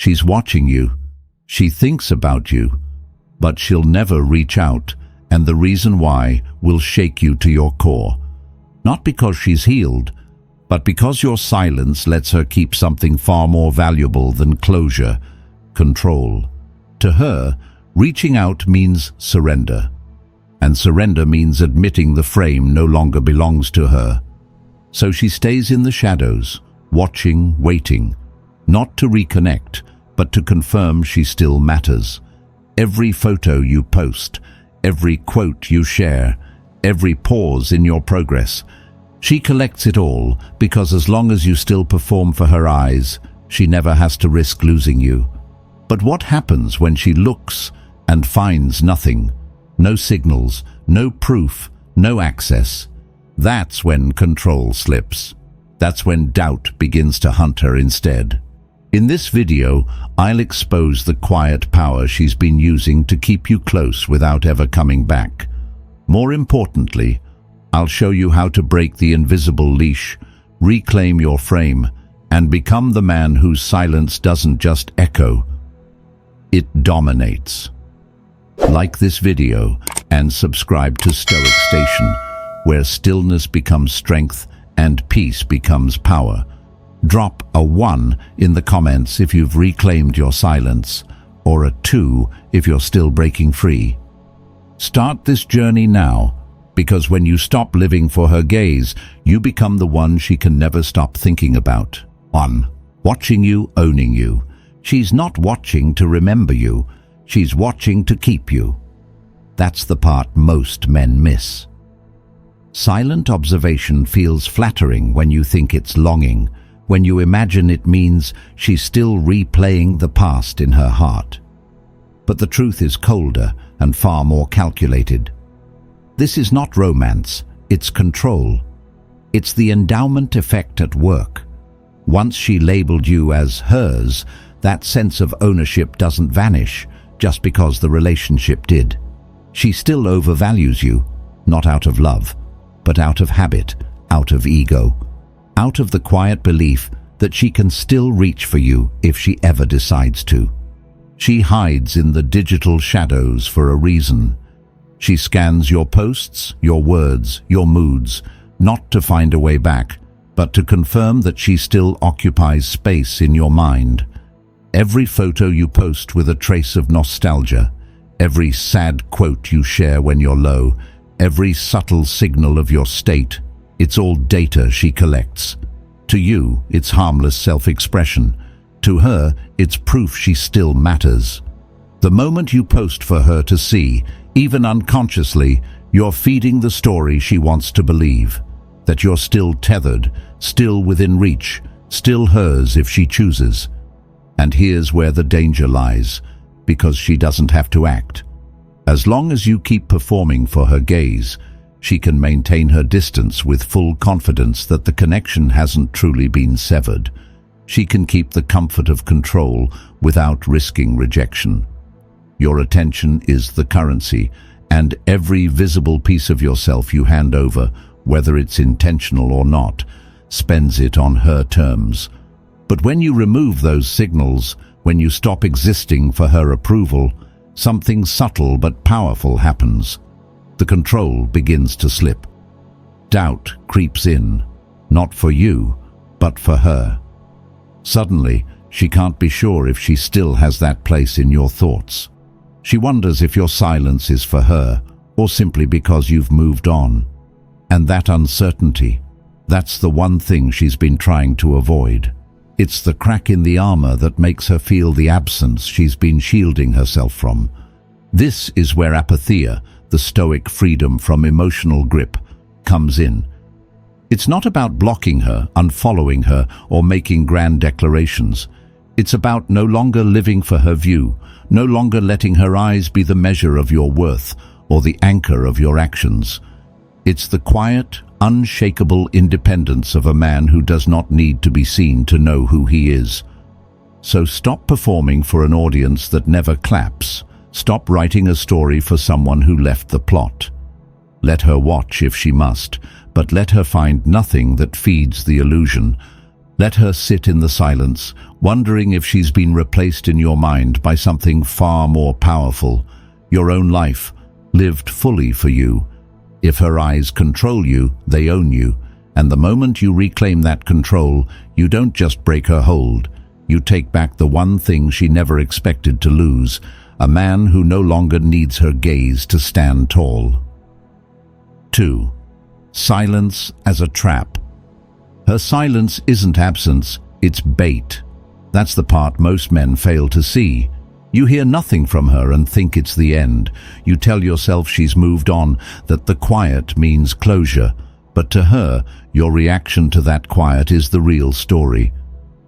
She's watching you. She thinks about you, but she'll never reach out, and the reason why will shake you to your core. Not because she's healed, but because your silence lets her keep something far more valuable than closure: control. To her, reaching out means surrender, and surrender means admitting the frame no longer belongs to her. So she stays in the shadows, watching, waiting, not to reconnect, but to confirm she still matters. Every photo you post, every quote you share, every pause in your progress, she collects it all, because as long as you still perform for her eyes, she never has to risk losing you. But what happens when she looks and finds nothing? No signals, no proof, no access. That's when control slips. That's when doubt begins to hunt her instead. In this video, I'll expose the quiet power she's been using to keep you close without ever coming back. More importantly, I'll show you how to break the invisible leash, reclaim your frame, and become the man whose silence doesn't just echo, it dominates. Like this video and subscribe to Stoic Station, where stillness becomes strength and peace becomes power. Drop a 1 in the comments if you've reclaimed your silence, or a 2 if you're still breaking free. Start this journey now, because when you stop living for her gaze, you become the one she can never stop thinking about. 1. Watching you, owning you. She's not watching to remember you, she's watching to keep you. That's the part most men miss. Silent observation feels flattering when you think it's longing, when you imagine it means she's still replaying the past in her heart. But the truth is colder and far more calculated. This is not romance, it's control. It's the endowment effect at work. Once she labeled you as hers, that sense of ownership doesn't vanish just because the relationship did. She still overvalues you, not out of love, but out of habit, out of ego, out of the quiet belief that she can still reach for you if she ever decides to. She hides in the digital shadows for a reason. She scans your posts, your words, your moods, not to find a way back, but to confirm that she still occupies space in your mind. Every photo you post with a trace of nostalgia, every sad quote you share when you're low, every subtle signal of your state, it's all data she collects. To you, it's harmless self-expression. To her, it's proof she still matters. The moment you post for her to see, even unconsciously, you're feeding the story she wants to believe. That you're still tethered, still within reach, still hers if she chooses. And here's where the danger lies, because she doesn't have to act. As long as you keep performing for her gaze, she can maintain her distance with full confidence that the connection hasn't truly been severed. She can keep the comfort of control without risking rejection. Your attention is the currency, and every visible piece of yourself you hand over, whether it's intentional or not, spends it on her terms. But when you remove those signals, when you stop existing for her approval, something subtle but powerful happens. The control begins to slip. Doubt creeps in, not for you, but for her. Suddenly, she can't be sure if she still has that place in your thoughts. She wonders if your silence is for her, or simply because you've moved on. And that uncertainty, that's the one thing she's been trying to avoid. It's the crack in the armor that makes her feel the absence she's been shielding herself from. This is where apatheia, the Stoic freedom from emotional grip, comes in. It's not about blocking her, unfollowing her, or making grand declarations. It's about no longer living for her view, no longer letting her eyes be the measure of your worth or the anchor of your actions. It's the quiet, unshakable independence of a man who does not need to be seen to know who he is. So stop performing for an audience that never claps. Stop writing a story for someone who left the plot. Let her watch if she must, but let her find nothing that feeds the illusion. Let her sit in the silence, wondering if she's been replaced in your mind by something far more powerful, your own life, lived fully for you. If her eyes control you, they own you, and the moment you reclaim that control, you don't just break her hold, you take back the one thing she never expected to lose, a man who no longer needs her gaze to stand tall. 2. Silence as a trap. Her silence isn't absence, it's bait. That's the part most men fail to see. You hear nothing from her and think it's the end. You tell yourself she's moved on, that the quiet means closure. But to her, your reaction to that quiet is the real story.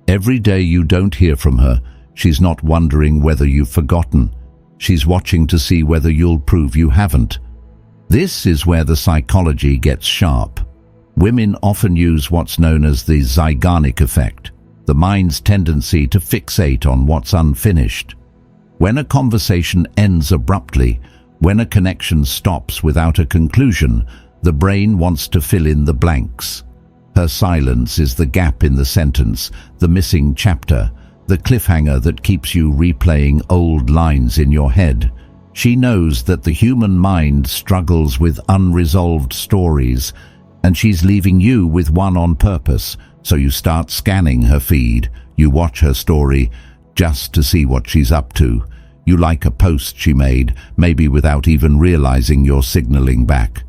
Every day you don't hear from her, she's not wondering whether you've forgotten. She's watching to see whether you'll prove you haven't. This is where the psychology gets sharp. Women often use what's known as the Zeigarnik effect, the mind's tendency to fixate on what's unfinished. When a conversation ends abruptly, when a connection stops without a conclusion, the brain wants to fill in the blanks. Her silence is the gap in the sentence, the missing chapter, the cliffhanger that keeps you replaying old lines in your head. She knows that the human mind struggles with unresolved stories, and she's leaving you with one on purpose, so you start scanning her feed. You watch her story just to see what she's up to. You like a post she made, maybe without even realizing you're signaling back.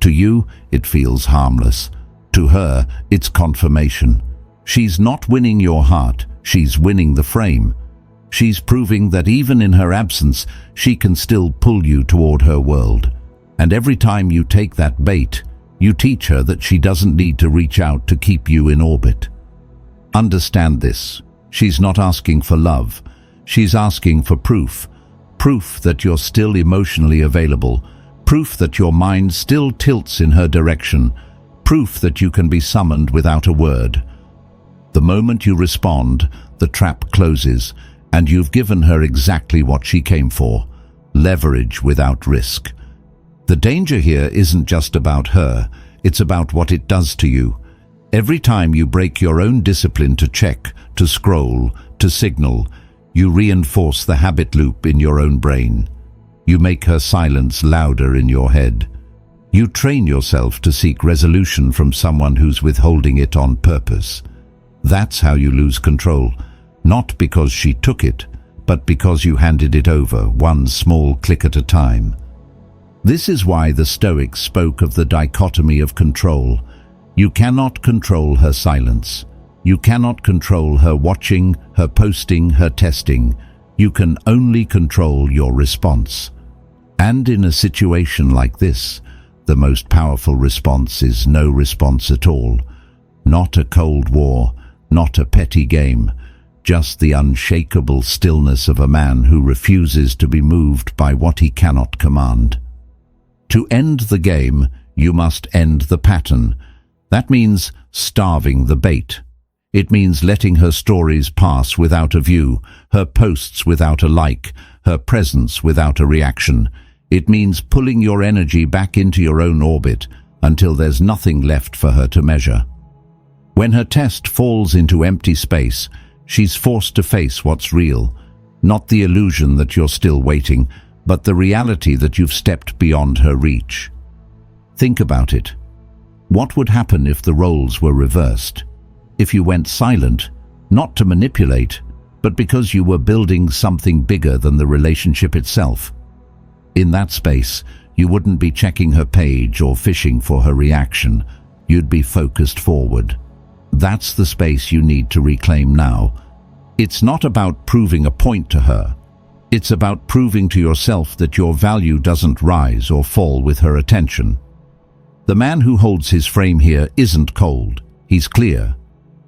To you, it feels harmless. To her, it's confirmation. She's not winning your heart, she's winning the frame. She's proving that even in her absence, she can still pull you toward her world. And every time you take that bait, you teach her that she doesn't need to reach out to keep you in orbit. Understand this. She's not asking for love. She's asking for proof. Proof that you're still emotionally available. Proof that your mind still tilts in her direction. Proof that you can be summoned without a word. The moment you respond, the trap closes, and you've given her exactly what she came for. Leverage without risk. The danger here isn't just about her, it's about what it does to you. Every time you break your own discipline to check, to scroll, to signal, you reinforce the habit loop in your own brain. You make her silence louder in your head. You train yourself to seek resolution from someone who's withholding it on purpose. That's how you lose control, not because she took it, but because you handed it over, one small click at a time. This is why the Stoics spoke of the dichotomy of control. You cannot control her silence. You cannot control her watching, her posting, her testing. You can only control your response. And in a situation like this, the most powerful response is no response at all. Not a cold war, not a petty game, just the unshakable stillness of a man who refuses to be moved by what he cannot command. To end the game, you must end the pattern. That means starving the bait. It means letting her stories pass without a view, her posts without a like, her presence without a reaction. It means pulling your energy back into your own orbit until there's nothing left for her to measure. When her test falls into empty space, she's forced to face what's real, not the illusion that you're still waiting, but the reality that you've stepped beyond her reach. Think about it. What would happen if the roles were reversed? If you went silent, not to manipulate, but because you were building something bigger than the relationship itself? In that space, you wouldn't be checking her page or fishing for her reaction. You'd be focused forward. That's the space you need to reclaim now. It's not about proving a point to her. It's about proving to yourself that your value doesn't rise or fall with her attention. The man who holds his frame here isn't cold. He's clear.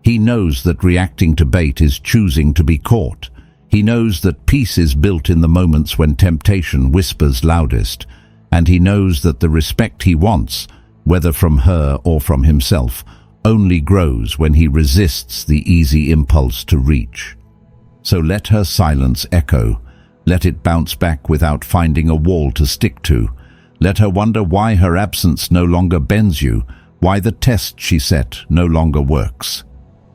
He knows that reacting to bait is choosing to be caught. He knows that peace is built in the moments when temptation whispers loudest. And he knows that the respect he wants, whether from her or from himself, only grows when he resists the easy impulse to reach. So let her silence echo. Let it bounce back without finding a wall to stick to. Let her wonder why her absence no longer bends you, why the test she set no longer works.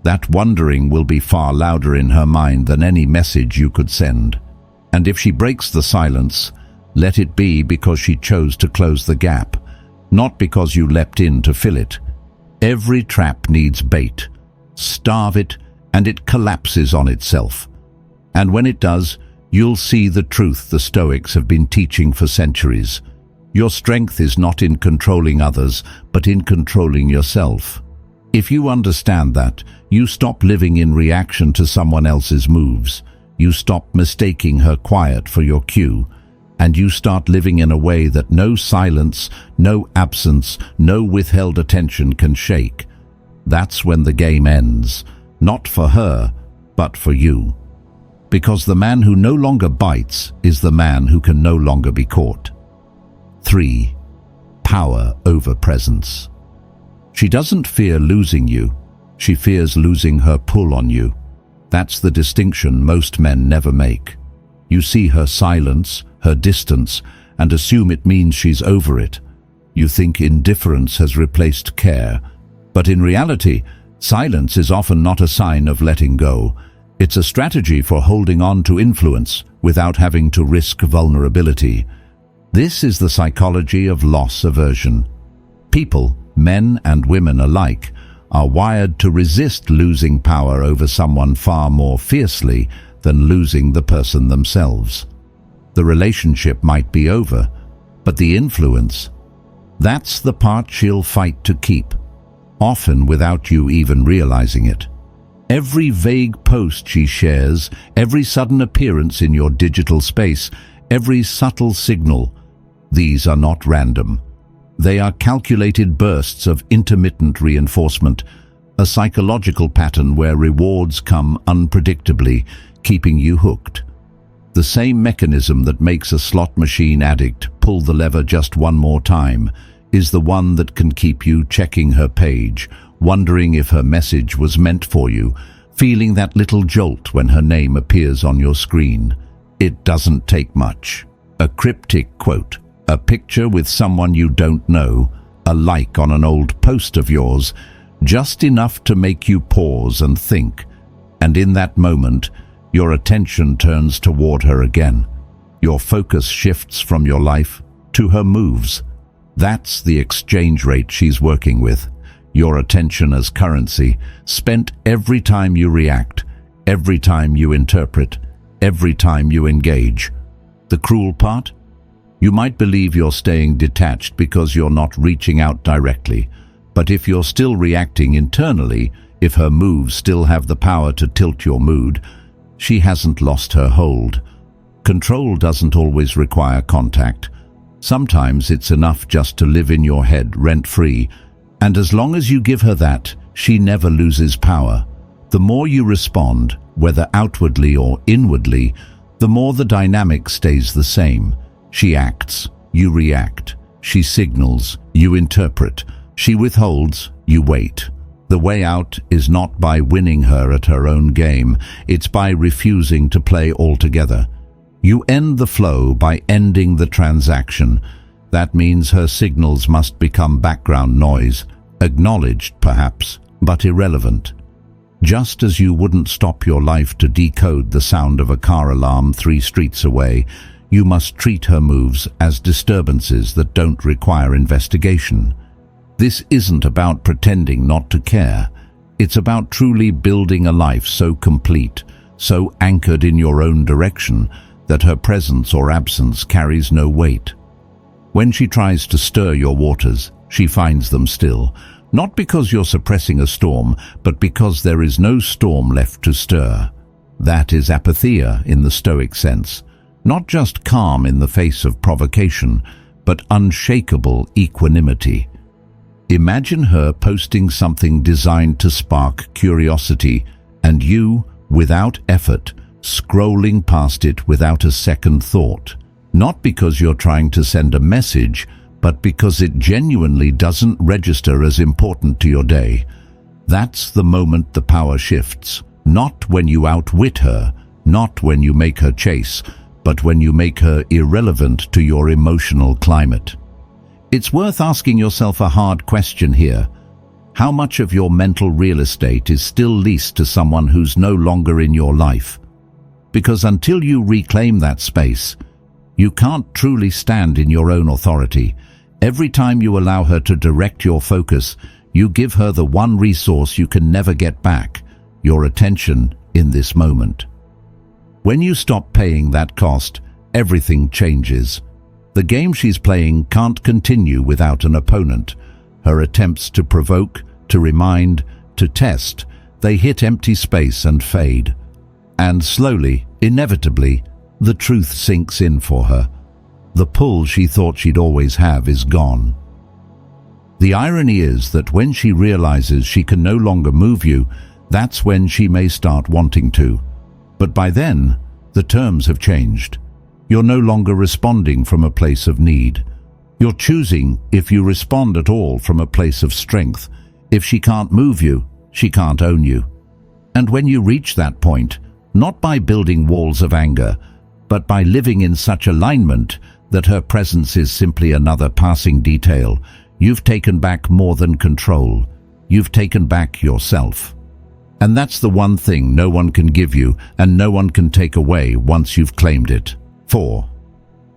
That wondering will be far louder in her mind than any message you could send. And if she breaks the silence, let it be because she chose to close the gap, not because you leapt in to fill it. Every trap needs bait. Starve it, and it collapses on itself. And when it does, you'll see the truth the Stoics have been teaching for centuries. Your strength is not in controlling others, but in controlling yourself. If you understand that, you stop living in reaction to someone else's moves. You stop mistaking her quiet for your cue, and you start living in a way that no silence, no absence, no withheld attention can shake. That's when the game ends, not for her, but for you. Because the man who no longer bites is the man who can no longer be caught. 3. Power over presence. She doesn't fear losing you. She fears losing her pull on you. That's the distinction most men never make. You see her silence, her distance, and assume it means she's over it. You think indifference has replaced care. But in reality, silence is often not a sign of letting go. It's a strategy for holding on to influence without having to risk vulnerability. This is the psychology of loss aversion. People, men and women alike, are wired to resist losing power over someone far more fiercely than losing the person themselves. The relationship might be over, but the influence, that's the part she'll fight to keep, often without you even realizing it. Every vague post she shares, every sudden appearance in your digital space, every subtle signal, these are not random. They are calculated bursts of intermittent reinforcement, a psychological pattern where rewards come unpredictably, keeping you hooked. The same mechanism that makes a slot machine addict pull the lever just one more time is the one that can keep you checking her page, wondering if her message was meant for you, feeling that little jolt when her name appears on your screen. It doesn't take much. A cryptic quote, a picture with someone you don't know, a like on an old post of yours, just enough to make you pause and think. And in that moment, your attention turns toward her again. Your focus shifts from your life to her moves. That's the exchange rate she's working with. Your attention as currency, spent every time you react, every time you interpret, every time you engage. The cruel part? You might believe you're staying detached because you're not reaching out directly, but if you're still reacting internally, if her moves still have the power to tilt your mood, she hasn't lost her hold. Control doesn't always require contact. Sometimes it's enough just to live in your head rent-free, and as long as you give her that, she never loses power. The more you respond, whether outwardly or inwardly, the more the dynamic stays the same. She acts, you react. She signals, you interpret. She withholds, you wait. The way out is not by winning her at her own game, it's by refusing to play altogether. You end the flow by ending the transaction. That means her signals must become background noise, acknowledged perhaps, but irrelevant. Just as you wouldn't stop your life to decode the sound of a car alarm 3 streets away, you must treat her moves as disturbances that don't require investigation. This isn't about pretending not to care. It's about truly building a life so complete, so anchored in your own direction, that her presence or absence carries no weight. When she tries to stir your waters, she finds them still, not because you're suppressing a storm, but because there is no storm left to stir. That is apatheia in the Stoic sense. Not just calm in the face of provocation, but unshakable equanimity. Imagine her posting something designed to spark curiosity, and you, without effort, scrolling past it without a second thought. Not because you're trying to send a message, but because it genuinely doesn't register as important to your day. That's the moment the power shifts. Not when you outwit her, not when you make her chase, but when you make her irrelevant to your emotional climate. It's worth asking yourself a hard question here. How much of your mental real estate is still leased to someone who's no longer in your life? Because until you reclaim that space, you can't truly stand in your own authority. Every time you allow her to direct your focus, you give her the one resource you can never get back, your attention in this moment. When you stop paying that cost, everything changes. The game she's playing can't continue without an opponent. Her attempts to provoke, to remind, to test, they hit empty space and fade. And slowly, inevitably, the truth sinks in for her. The pull she thought she'd always have is gone. The irony is that when she realizes she can no longer move you, that's when she may start wanting to. But by then, the terms have changed. You're no longer responding from a place of need. You're choosing if you respond at all from a place of strength. If she can't move you, she can't own you. And when you reach that point, not by building walls of anger, but by living in such alignment that her presence is simply another passing detail, you've taken back more than control. You've taken back yourself. And that's the one thing no one can give you and no one can take away once you've claimed it. 4.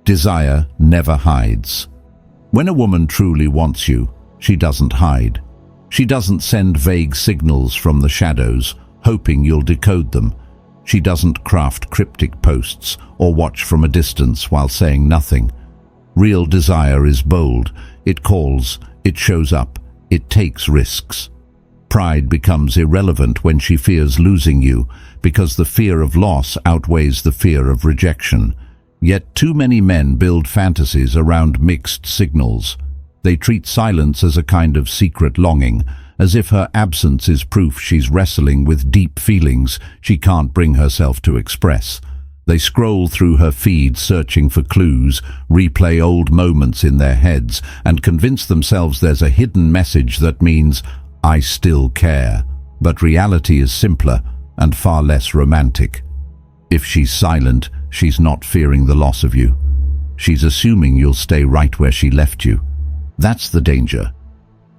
Desire never hides. When a woman truly wants you, she doesn't hide. She doesn't send vague signals from the shadows, hoping you'll decode them. She doesn't craft cryptic posts or watch from a distance while saying nothing. Real desire is bold. It calls, it shows up, it takes risks. Pride becomes irrelevant when she fears losing you, because the fear of loss outweighs the fear of rejection. Yet too many men build fantasies around mixed signals. They treat silence as a kind of secret longing, as if her absence is proof she's wrestling with deep feelings she can't bring herself to express. They scroll through her feed searching for clues, replay old moments in their heads, and convince themselves there's a hidden message that means, "I still care." But reality is simpler and far less romantic. If she's silent, she's not fearing the loss of you. She's assuming you'll stay right where she left you. That's the danger.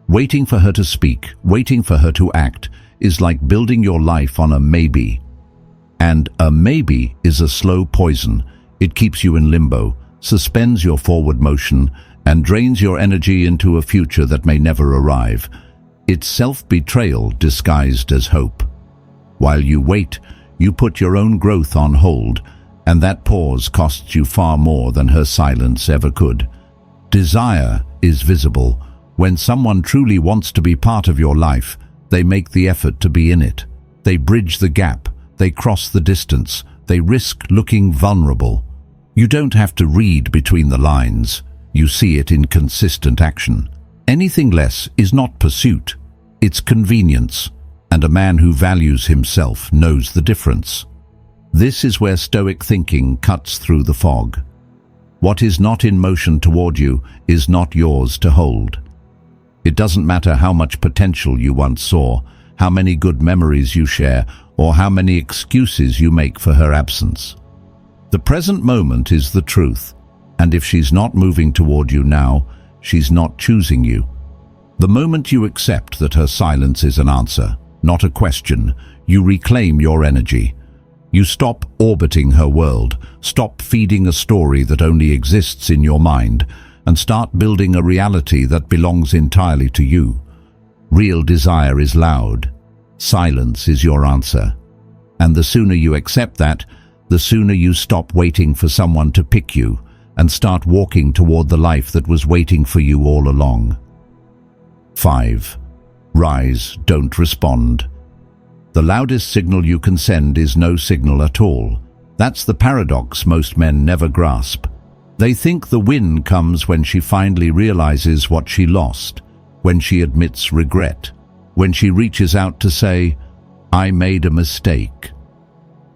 Waiting for her to speak, waiting for her to act, is like building your life on a maybe. And a maybe is a slow poison. It keeps you in limbo, suspends your forward motion, and drains your energy into a future that may never arrive. It's self-betrayal disguised as hope. While you wait, you put your own growth on hold, and that pause costs you far more than her silence ever could. Desire is visible. When someone truly wants to be part of your life, they make the effort to be in it. They bridge the gap, they cross the distance, they risk looking vulnerable. You don't have to read between the lines. You see it in consistent action. Anything less is not pursuit, it's convenience, and a man who values himself knows the difference. This is where Stoic thinking cuts through the fog. What is not in motion toward you is not yours to hold. It doesn't matter how much potential you once saw, how many good memories you share, or how many excuses you make for her absence. The present moment is the truth, and if she's not moving toward you now, she's not choosing you. The moment you accept that her silence is an answer, not a question, you reclaim your energy. You stop orbiting her world, stop feeding a story that only exists in your mind, and start building a reality that belongs entirely to you. Real desire is loud. Silence is your answer. And the sooner you accept that, the sooner you stop waiting for someone to pick you and start walking toward the life that was waiting for you all along. 5. Rise, don't respond. The loudest signal you can send is no signal at all. That's the paradox most men never grasp. They think the win comes when she finally realizes what she lost, when she admits regret, when she reaches out to say, "I made a mistake."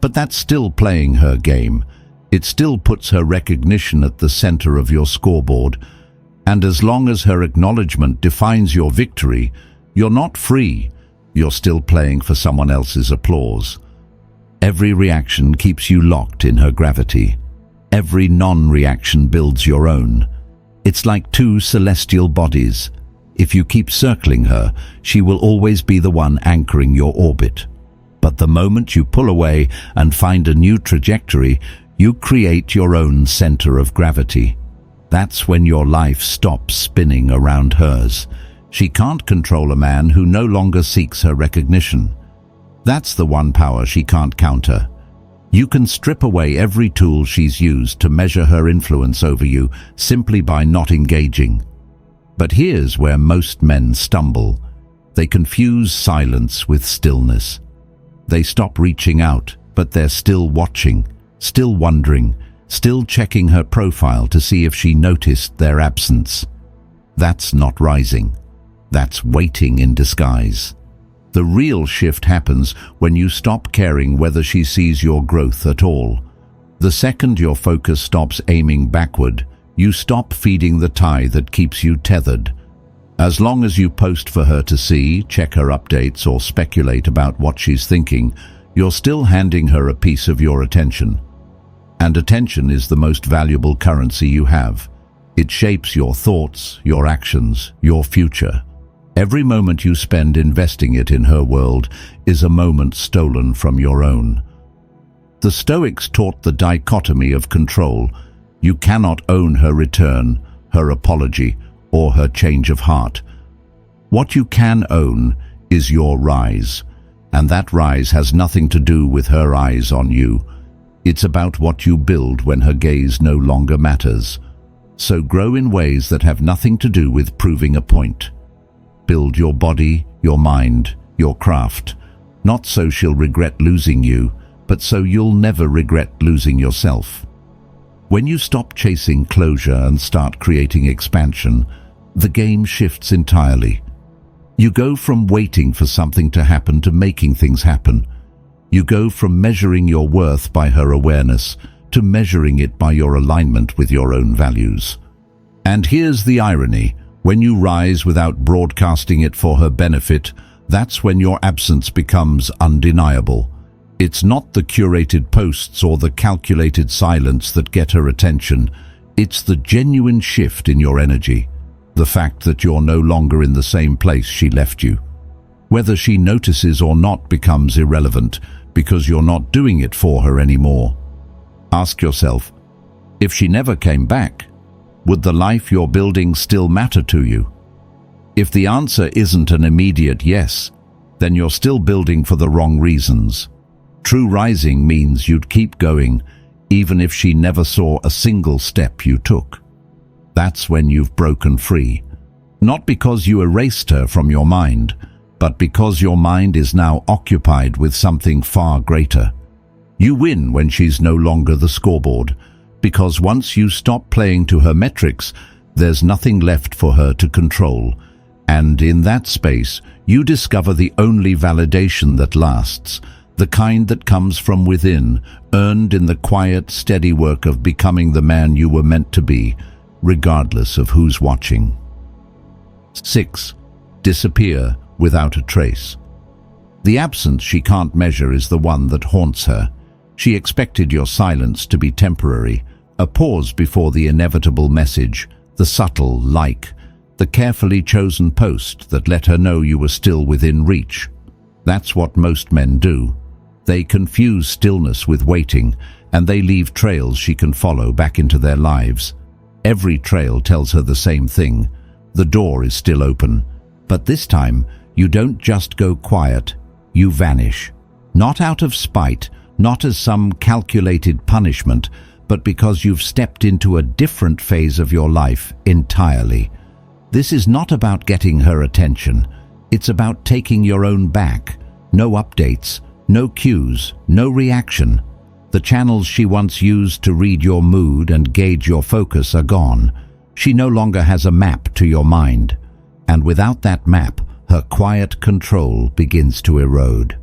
But that's still playing her game. It still puts her recognition at the center of your scoreboard. And as long as her acknowledgement defines your victory, you're not free. You're still playing for someone else's applause. Every reaction keeps you locked in her gravity. Every non-reaction builds your own. It's like two celestial bodies. If you keep circling her, she will always be the one anchoring your orbit. But the moment you pull away and find a new trajectory, you create your own center of gravity. That's when your life stops spinning around hers. She can't control a man who no longer seeks her recognition. That's the one power she can't counter. You can strip away every tool she's used to measure her influence over you simply by not engaging. But here's where most men stumble. They confuse silence with stillness. They stop reaching out, but they're still watching, still wondering, still checking her profile to see if she noticed their absence. That's not rising. That's waiting in disguise. The real shift happens when you stop caring whether she sees your growth at all. The second your focus stops aiming backward, you stop feeding the tie that keeps you tethered. As long as you post for her to see, check her updates, or speculate about what she's thinking, you're still handing her a piece of your attention. And attention is the most valuable currency you have. It shapes your thoughts, your actions, your future. Every moment you spend investing it in her world is a moment stolen from your own. The Stoics taught the dichotomy of control. You cannot own her return, her apology, or her change of heart. What you can own is your rise, and that rise has nothing to do with her eyes on you. It's about what you build when her gaze no longer matters. So grow in ways that have nothing to do with proving a point. Build your body, your mind, your craft, not so she'll regret losing you, but so you'll never regret losing yourself. When you stop chasing closure and start creating expansion, the game shifts entirely. You go from waiting for something to happen to making things happen. You go from measuring your worth by her awareness to measuring it by your alignment with your own values. And here's the irony. When you rise without broadcasting it for her benefit, that's when your absence becomes undeniable. It's not the curated posts or the calculated silence that get her attention. It's the genuine shift in your energy. The fact that you're no longer in the same place she left you. Whether she notices or not becomes irrelevant because you're not doing it for her anymore. Ask yourself, if she never came back, would the life you're building still matter to you? If the answer isn't an immediate yes, then you're still building for the wrong reasons. True rising means you'd keep going, even if she never saw a single step you took. That's when you've broken free. Not because you erased her from your mind, but because your mind is now occupied with something far greater. You win when she's no longer the scoreboard, because once you stop playing to her metrics, there's nothing left for her to control. And in that space, you discover the only validation that lasts, the kind that comes from within, earned in the quiet, steady work of becoming the man you were meant to be, regardless of who's watching. 6. Disappear without a trace. The absence she can't measure is the one that haunts her. She expected your silence to be temporary, a pause before the inevitable message, the subtle like, the carefully chosen post that let her know you were still within reach. That's what most men do. They confuse stillness with waiting, and they leave trails she can follow back into their lives. Every trail tells her the same thing. The door is still open, but this time you don't just go quiet, you vanish. Not out of spite, not as some calculated punishment, but because you've stepped into a different phase of your life entirely. This is not about getting her attention. It's about taking your own back. No updates, no cues, no reaction. The channels she once used to read your mood and gauge your focus are gone. She no longer has a map to your mind. And without that map, her quiet control begins to erode.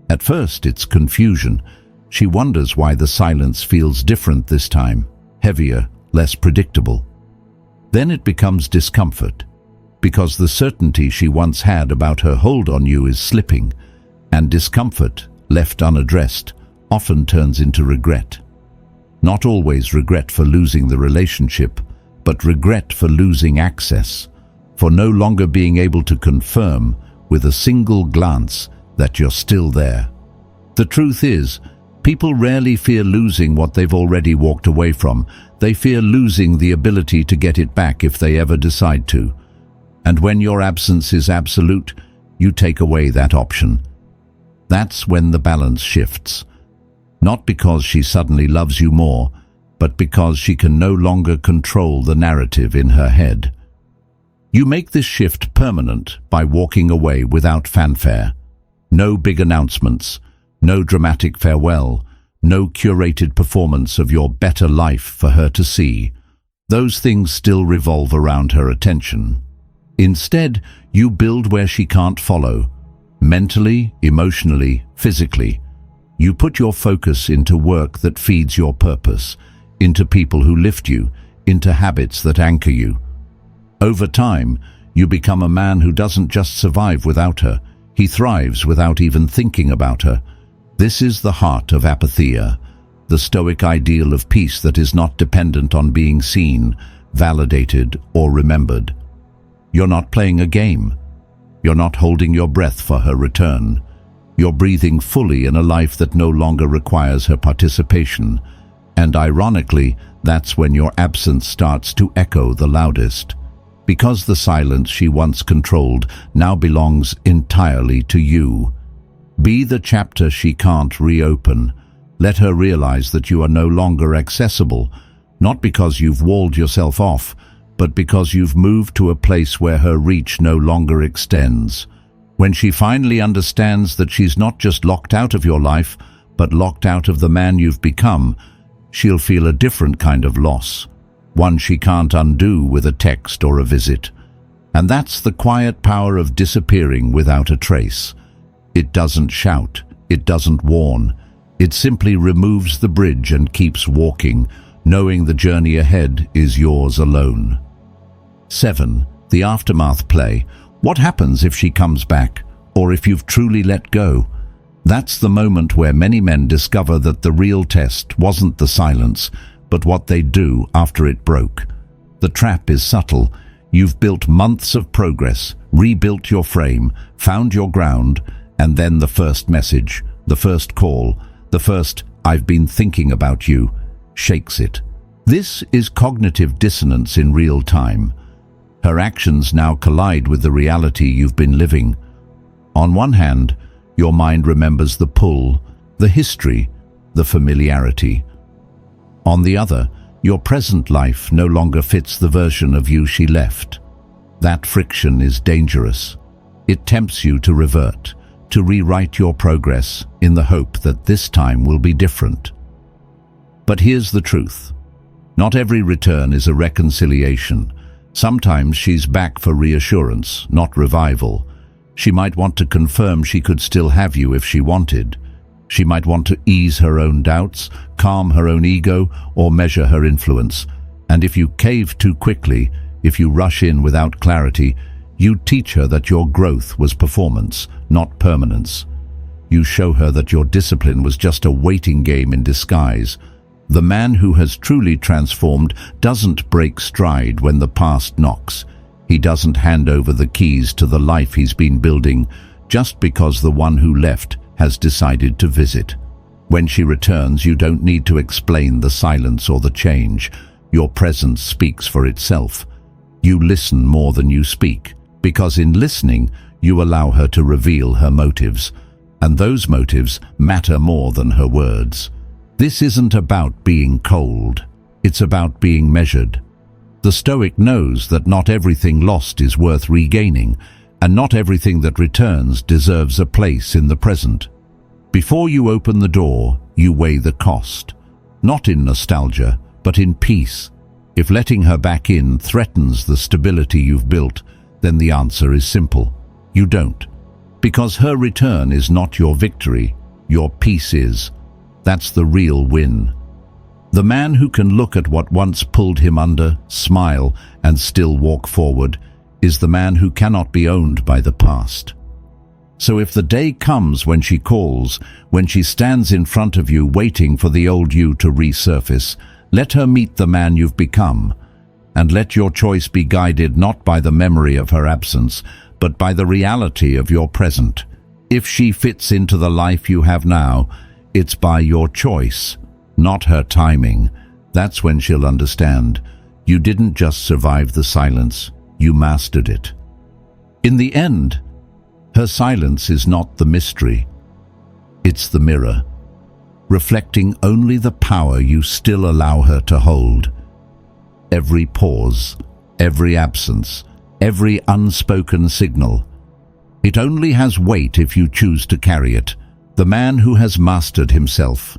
At first, it's confusion. She wonders why the silence feels different this time, heavier, less predictable. Then it becomes discomfort, because the certainty she once had about her hold on you is slipping, and discomfort, left unaddressed, often turns into regret. Not always regret for losing the relationship, but regret for losing access, for no longer being able to confirm with a single glance that you're still there. The truth is, people rarely fear losing what they've already walked away from. They fear losing the ability to get it back if they ever decide to. And when your absence is absolute, you take away that option. That's when the balance shifts. Not because she suddenly loves you more, but because she can no longer control the narrative in her head. You make this shift permanent by walking away without fanfare. No big announcements, no dramatic farewell, no curated performance of your better life for her to see. Those things still revolve around her attention. Instead, you build where she can't follow. Mentally, emotionally, physically. You put your focus into work that feeds your purpose, into people who lift you, into habits that anchor you. Over time, you become a man who doesn't just survive without her, he thrives without even thinking about her. This is the heart of apatheia, the Stoic ideal of peace that is not dependent on being seen, validated, or remembered. You're not playing a game. You're not holding your breath for her return. You're breathing fully in a life that no longer requires her participation. And ironically, that's when your absence starts to echo the loudest. Because the silence she once controlled now belongs entirely to you. Be the chapter she can't reopen. Let her realize that you are no longer accessible, not because you've walled yourself off, but because you've moved to a place where her reach no longer extends. When she finally understands that she's not just locked out of your life, but locked out of the man you've become, she'll feel a different kind of loss, one she can't undo with a text or a visit. And that's the quiet power of disappearing without a trace. It doesn't shout, it doesn't warn, it simply removes the bridge and keeps walking, knowing the journey ahead is yours alone. 7. The aftermath play. What happens if she comes back, or if you've truly let go? That's the moment where many men discover that the real test wasn't the silence, but what they'd do after it broke. The trap is subtle. You've built months of progress, rebuilt your frame, found your ground, and then the first message, the first call, the first "I've been thinking about you," shakes it. This is cognitive dissonance in real time. Her actions now collide with the reality you've been living. On one hand, your mind remembers the pull, the history, the familiarity. On the other, your present life no longer fits the version of you she left. That friction is dangerous. It tempts you to revert, to rewrite your progress in the hope that this time will be different. But here's the truth. Not every return is a reconciliation. Sometimes she's back for reassurance, not revival. She might want to confirm she could still have you if she wanted. She might want to ease her own doubts, calm her own ego, or measure her influence. And if you cave too quickly, if you rush in without clarity, you teach her that your growth was performance, not permanence. You show her that your discipline was just a waiting game in disguise. The man who has truly transformed doesn't break stride when the past knocks. He doesn't hand over the keys to the life he's been building just because the one who left has decided to visit. When she returns, you don't need to explain the silence or the change. Your presence speaks for itself. You listen more than you speak, because in listening, you allow her to reveal her motives, and those motives matter more than her words. This isn't about being cold. It's about being measured. The Stoic knows that not everything lost is worth regaining, and not everything that returns deserves a place in the present. Before you open the door, you weigh the cost, not in nostalgia, but in peace. If letting her back in threatens the stability you've built, then the answer is simple. You don't. Because her return is not your victory, your peace is. That's the real win. The man who can look at what once pulled him under, smile, and still walk forward is the man who cannot be owned by the past. So if the day comes when she calls, when she stands in front of you waiting for the old you to resurface, let her meet the man you've become. and let your choice be guided not by the memory of her absence, but by the reality of your present. If she fits into the life you have now, it's by your choice, not her timing. That's when she'll understand. You didn't just survive the silence, you mastered it. In the end, her silence is not the mystery. It's the mirror, reflecting only the power you still allow her to hold. Every pause, every absence, every unspoken signal. It only has weight if you choose to carry it. The man who has mastered himself.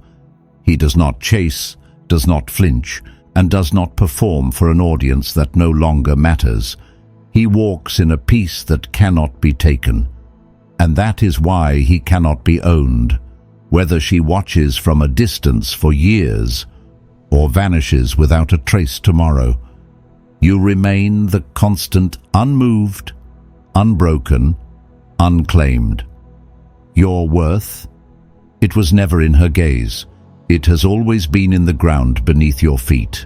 He does not chase, does not flinch, and does not perform for an audience that no longer matters. He walks in a peace that cannot be taken. And that is why he cannot be owned, whether she watches from a distance for years or vanishes without a trace tomorrow. You remain the constant, unmoved, unbroken, unclaimed. Your worth? It was never in her gaze. It has always been in the ground beneath your feet.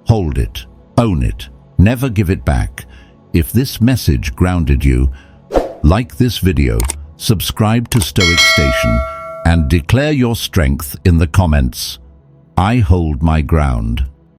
Hold it, own it, never give it back. If this message grounded you, like this video, subscribe to Stoic Station, and declare your strength in the comments. I hold my ground.